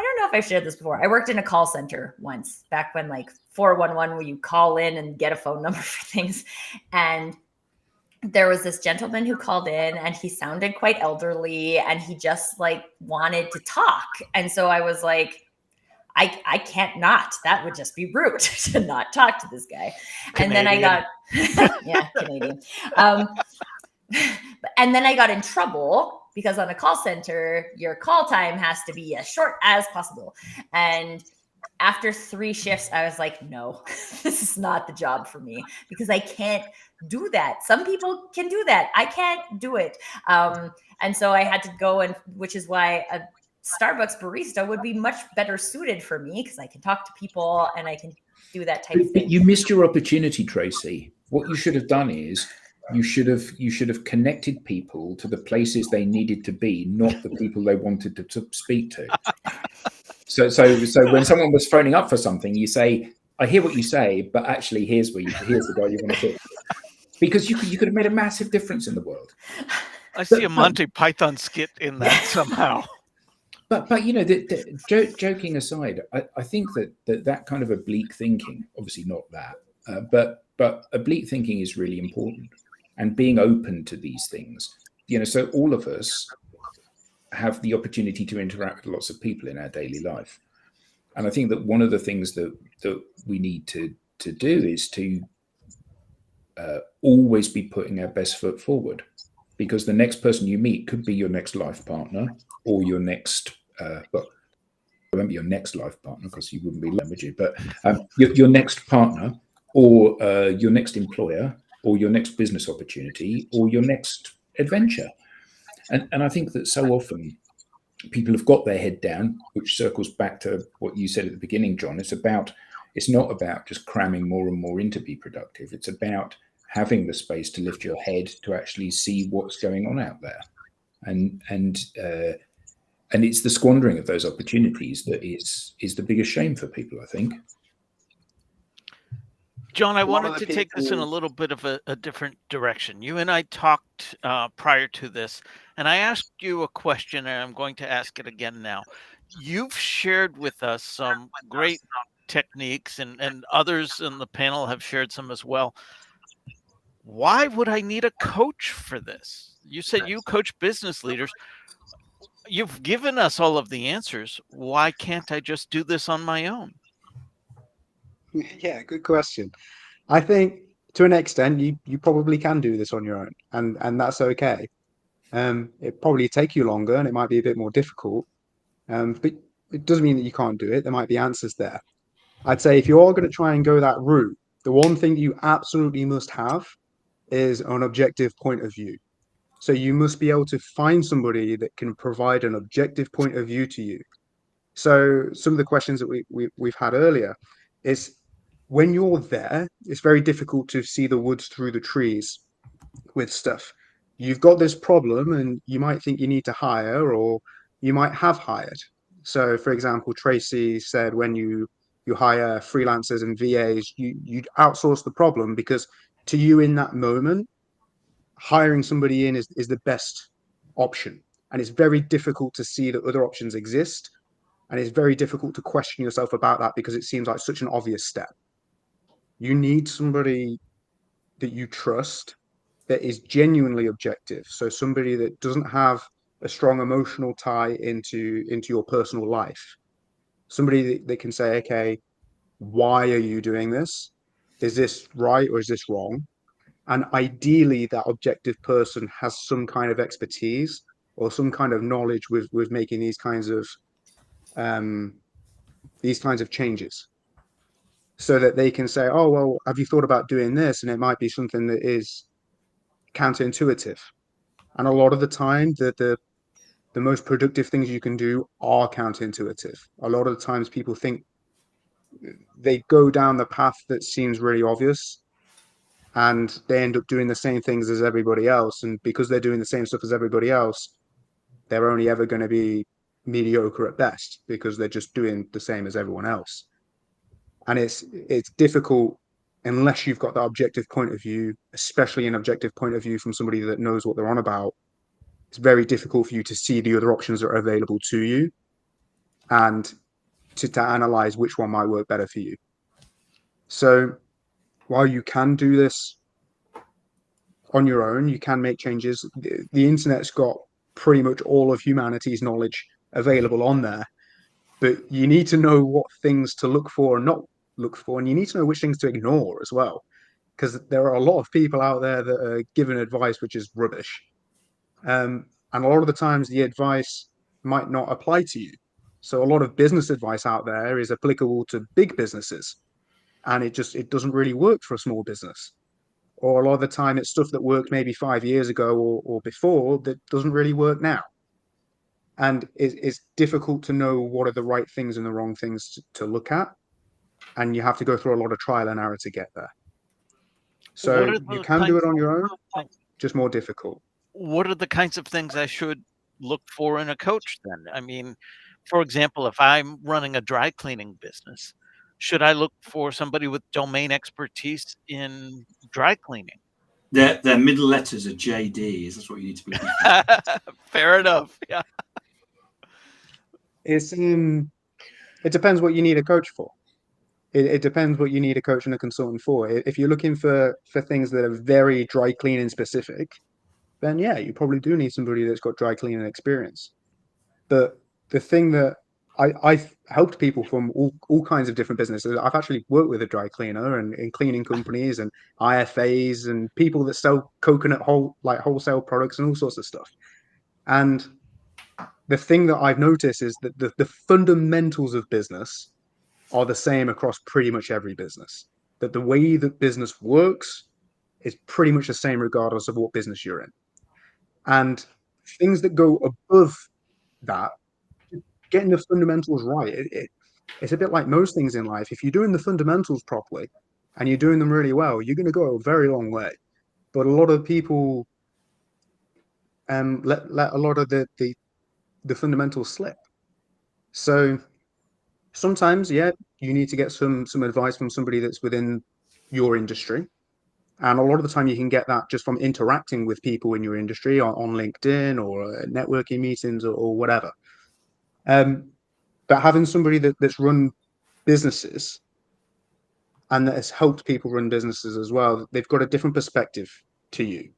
don't know if I've shared this before. I worked in a call center once, back when like 411, where you call in and get a phone number for things. And there was this gentleman who called in and he sounded quite elderly and he just like wanted to talk. And so I was like, I can't not. That would just be rude to not talk to this guy. Canadian. And then I got, yeah, Canadian. And then I got in trouble because on a call center, your call time has to be as short as possible. And after 3 shifts, I was like, no, this is not the job for me because I can't do that. Some people can do that. I can't do it. And so I had to go, and which is why a Starbucks barista would be much better suited for me because I can talk to people and I can do that type of thing. But you missed your opportunity, Tracy. What you should have done is you should have connected people to the places they needed to be, not the people they wanted to speak to. So when someone was phoning up for something, you say, I hear what you say, but actually here's the guy you want to talk to. Because you could have made a massive difference in the world. I see a Monty Python skit in that somehow. But you know, joking aside, I think that kind of oblique thinking, obviously not that, but oblique thinking is really important, and being open to these things. You know, so all of us have the opportunity to interact with lots of people in our daily life, and I think that one of the things that we need to do is to always be putting our best foot forward, because the next person you meet could be your next life partner, or your next well, I won't be your next life partner because you wouldn't be alone, would you? But your next partner, or your next employer, or your next business opportunity, or your next adventure. And I think that so often people have got their head down, which circles back to what you said at the beginning, John. It's not about just cramming more and more in to be productive. It's about having the space to lift your head to actually see what's going on out there. And it's the squandering of those opportunities that is the biggest shame for people, I think. John, I wanted to take this in a little bit of a different direction. You and I talked prior to this, and I asked you a question, and I'm going to ask it again now. You've shared with us some great techniques, and others in the panel have shared some as well. Why would I need a coach for this? You said you coach business leaders. You've given us all of the answers. Why can't I just do this on my own? Yeah, good question. I think to an extent you probably can do this on your own, and that's okay. It probably take you longer and it might be a bit more difficult, but it doesn't mean that you can't do it. There might be answers there. I'd say if you are going to try and go that route, the one thing you absolutely must have is an objective point of view. So you must be able to find somebody that can provide an objective point of view to you. So some of the questions that we've had earlier is, when you're there, it's very difficult to see the woods through the trees with stuff. You've got this problem and you might think you need to hire, or you might have hired. So for example, Tracy said when you hire freelancers and VAs, you outsource the problem, because to you in that moment, hiring somebody in is the best option. And it's very difficult to see that other options exist. And it's very difficult to question yourself about that, because it seems like such an obvious step. You need somebody that you trust, that is genuinely objective. So somebody that doesn't have a strong emotional tie into your personal life. Somebody that can say, okay, why are you doing this? Is this right or is this wrong? And ideally, that objective person has some kind of expertise or some kind of knowledge with making these kinds of changes, so that they can say, oh, well, have you thought about doing this? And it might be something that is counterintuitive. And a lot of the time, the most productive things you can do are counterintuitive. A lot of the times people think they go down the path that seems really obvious, and they end up doing the same things as everybody else. And because they're doing the same stuff as everybody else, they're only ever going to be mediocre at best, because they're just doing the same as everyone else. And it's difficult unless you've got that objective point of view, especially an objective point of view from somebody that knows what they're on about. It's very difficult for you to see the other options that are available to you, and to analyze which one might work better for you. So while you can do this on your own, you can make changes. The internet's got pretty much all of humanity's knowledge available on there, but you need to know what things to look for and not look for, and you need to know which things to ignore as well, because there are a lot of people out there that are giving advice which is rubbish, and a lot of the times the advice might not apply to you. So a lot of business advice out there is applicable to big businesses, and it doesn't really work for a small business. Or a lot of the time it's stuff that worked maybe 5 years ago or before that doesn't really work now. And it's difficult to know what are the right things and the wrong things to look at. And you have to go through a lot of trial and error to get there. So you can do it on your own, just more difficult. What are the kinds of things I should look for in a coach then? I mean, for example, if I'm running a dry cleaning business, should I look for somebody with domain expertise in dry cleaning? Their middle letters are JD. Is that what you need to be looking for? Fair enough. Yeah. it depends what you need a coach for. It depends what you need a coach and a consultant for. If you're looking for things that are very dry cleaning specific, then yeah, you probably do need somebody that's got dry cleaning experience. But the thing that I've helped people from all kinds of different businesses. I've actually worked with a dry cleaner and in cleaning companies and IFAs and people that sell coconut wholesale products and all sorts of stuff. And the thing that I've noticed is that the fundamentals of business are the same across pretty much every business. That the way that business works is pretty much the same regardless of what business you're in. And things that go above that, getting the fundamentals right, it's a bit like most things in life. If you're doing the fundamentals properly and you're doing them really well, you're going to go a very long way. But a lot of people let a lot of the fundamentals slip. So sometimes, yeah, you need to get some advice from somebody that's within your industry. And a lot of the time you can get that just from interacting with people in your industry on LinkedIn or networking meetings or whatever. But having somebody that's run businesses and that has helped people run businesses as well, they've got a different perspective to you.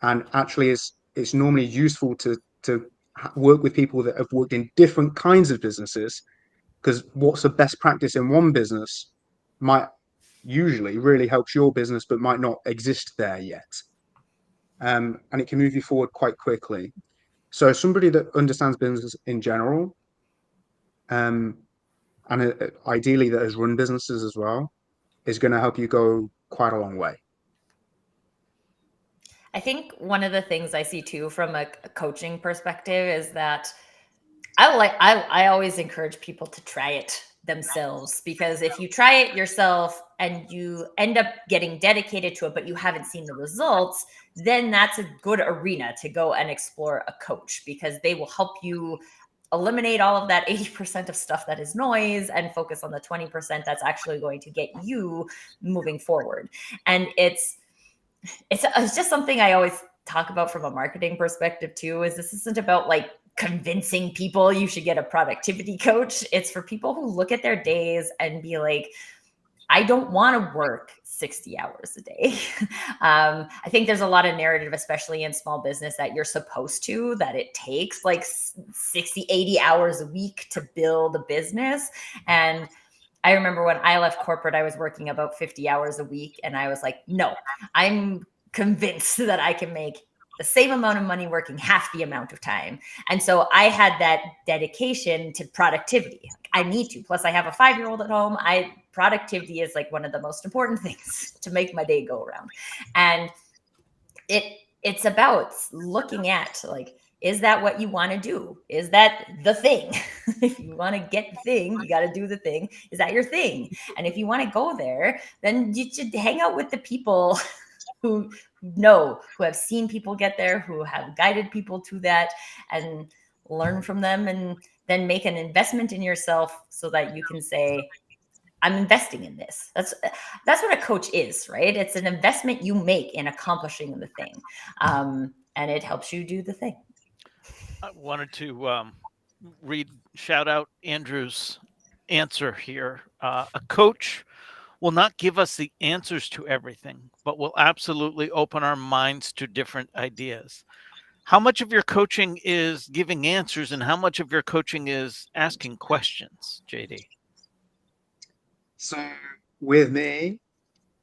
And actually it's normally useful to work with people that have worked in different kinds of businesses, because what's the best practice in one business might usually really helps your business, but might not exist there yet. And it can move you forward quite quickly. So somebody that understands business in general, and ideally that has run businesses as well, is going to help you go quite a long way. I think one of the things I see too from a coaching perspective is that I always encourage people to try it themselves, because if you try it yourself and you end up getting dedicated to it, but you haven't seen the results, then that's a good arena to go and explore a coach, because they will help you eliminate all of that 80% of stuff that is noise and focus on the 20% that's actually going to get you moving forward. And it's just something I always talk about from a marketing perspective too, is this isn't about like convincing people you should get a productivity coach. It's for people who look at their days and be like, I don't want to work 60 hours a day. I think there's a lot of narrative, especially in small business, that you're supposed to, that it takes like 60, 80 hours a week to build a business. And I remember when I left corporate, I was working about 50 hours a week. And I was like, no, I'm convinced that I can make the same amount of money working half the amount of time. And so I had that dedication to productivity. I need to. Plus, I have a 5-year-old at home. Productivity is like one of the most important things to make my day go around. And it's about looking at like, is that what you want to do? Is that the thing? If you want to get the thing, you got to do the thing. Is that your thing? And if you want to go there, then you should hang out with the people who have seen people get there, who have guided people to that, and learn from them, and then make an investment in yourself so that you can say, I'm investing in this. That's what a coach is, right? It's an investment you make in accomplishing the thing. And it helps you do the thing. I wanted to shout out Andrew's answer here. A coach will not give us the answers to everything, but will absolutely open our minds to different ideas. How much of your coaching is giving answers, and how much of your coaching is asking questions, JD? So with me,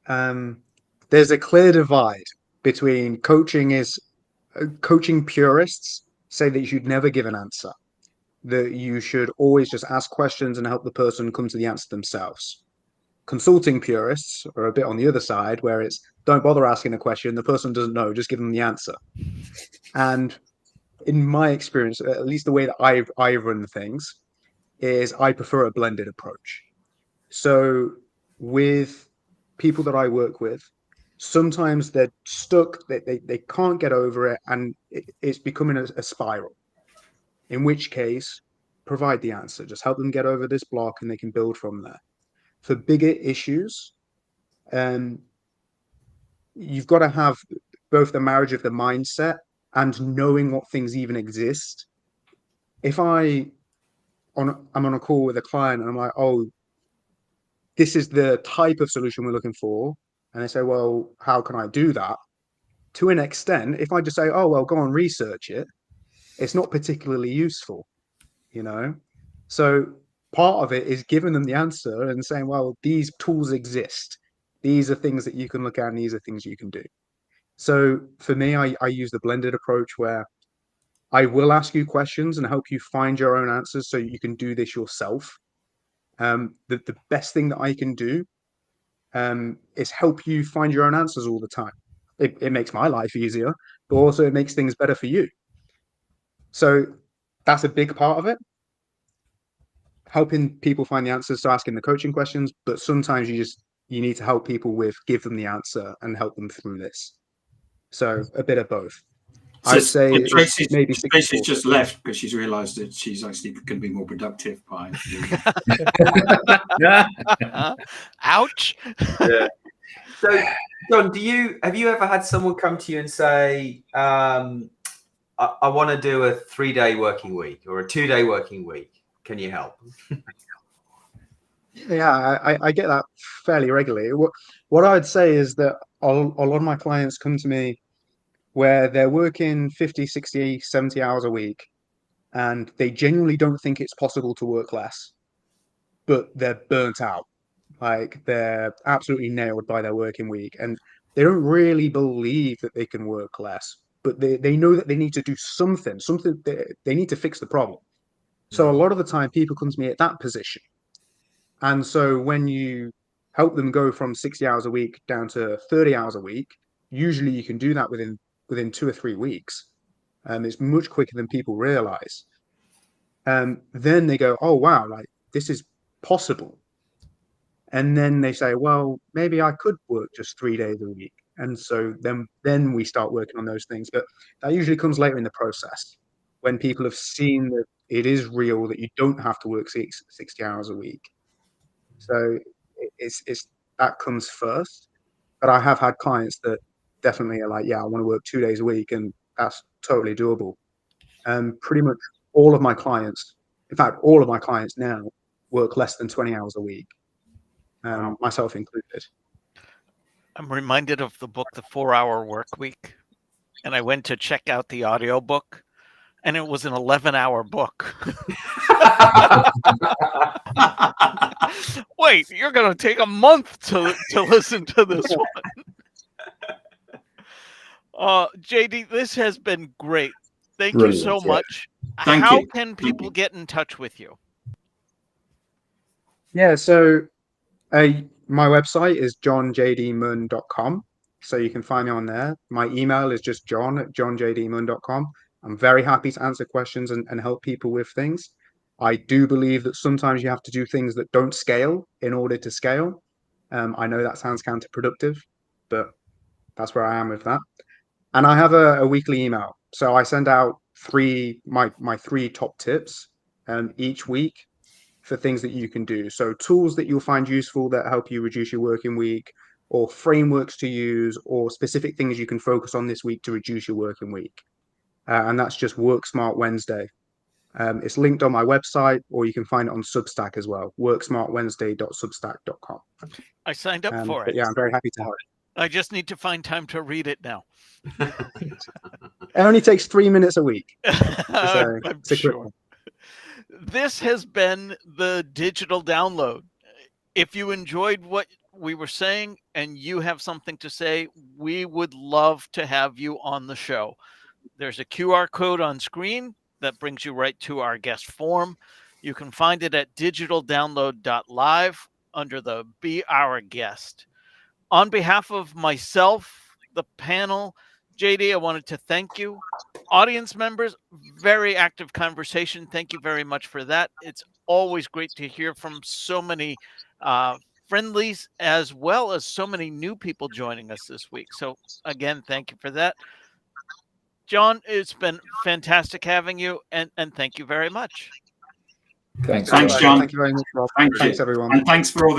there's a clear divide between coaching purists say that you should never give an answer, that you should always just ask questions and help the person come to the answer themselves. Consulting purists are a bit on the other side, where it's don't bother asking a question, the person doesn't know, just give them the answer. And in my experience, at least the way that I run things, is I prefer a blended approach. So with people that I work with, sometimes they're stuck, they can't get over it, and it's becoming a spiral, in which case provide the answer, just help them get over this block and they can build from there. For bigger issues, you've got to have both the marriage of the mindset and knowing what things even exist. If I I'm on a call with a client and I'm like, oh, this is the type of solution we're looking for. And they say, well, how can I do that? To an extent, if I just say, oh, well, go and research it, it's not particularly useful, you know? So part of it is giving them the answer and saying, well, these tools exist. These are things that you can look at and these are things you can do. So for me, I use the blended approach where I will ask you questions and help you find your own answers so you can do this yourself. The best thing that I can do is help you find your own answers all the time. It makes my life easier, but also it makes things better for you. So that's a big part of it. Helping people find the answers, so asking the coaching questions, but sometimes you need to help people give them the answer and help them through this. So a bit of both. I'd say maybe Tracy's just left because she's realised that she's actually going to be more productive by. Ouch. Yeah. So, John, have you ever had someone come to you and say, I want to do a 3-day working week or a 2-day working week? Can you help? Yeah, I get that fairly regularly. What I would say is that a lot of my clients come to me where they're working 50, 60, 70 hours a week, and they genuinely don't think it's possible to work less, but they're burnt out. Like they're absolutely nailed by their working week, and they don't really believe that they can work less, but they know that they need to do something they need to fix the problem. So a lot of the time people come to me at that position. And so when you help them go from 60 hours a week down to 30 hours a week, usually you can do that within 2 or 3 weeks. It's much quicker than people realize. Then they go, oh, wow, like this is possible. And then they say, well, maybe I could work just 3 days a week. And so then we start working on those things. But that usually comes later in the process when people have seen that it is real, that you don't have to work 60 hours a week. So it's that comes first. But I have had clients that definitely are like, yeah, I want to work 2 days a week, and that's totally doable. Pretty much all of my clients, in fact, all of my clients now work less than 20 hours a week, myself included. I'm reminded of the book, The 4-Hour Work Week, and I went to check out the audio book, and it was an 11-hour book. Wait, you're going to take a month to listen to this one. JD, this has been great. Thank you so much. How can people get in touch with you? Yeah, so my website is johnjdmunn.com. So you can find me on there. My email is just john@johnjdmunn.com. I'm very happy to answer questions and help people with things. I do believe that sometimes you have to do things that don't scale in order to scale. I know that sounds counterproductive, but that's where I am with that. And I have a weekly email. So I send out my 3 top tips each week for things that you can do. So tools that you'll find useful that help you reduce your working week, or frameworks to use, or specific things you can focus on this week to reduce your working week. And that's just Work Smart Wednesday. It's linked on my website, or you can find it on Substack as well, worksmartwednesday.substack.com. I signed up for it. Yeah, I'm very happy to help. I just need to find time to read it now. It only takes 3 minutes a week. I'm sure. This has been the Digital Download. If you enjoyed what we were saying and you have something to say, we would love to have you on the show. There's a QR code on screen that brings you right to our guest form. You can find it at digitaldownload.live under the Be Our Guest. On behalf of myself, the panel, JD, I wanted to thank you. Audience members, very active conversation. Thank you very much for that. It's always great to hear from so many friendlies, as well as so many new people joining us this week. So again, thank you for that. John, it's been fantastic having you, and thank you very much. Thanks, John. Thank you very much, Rob. Thanks, everyone. And thanks for all the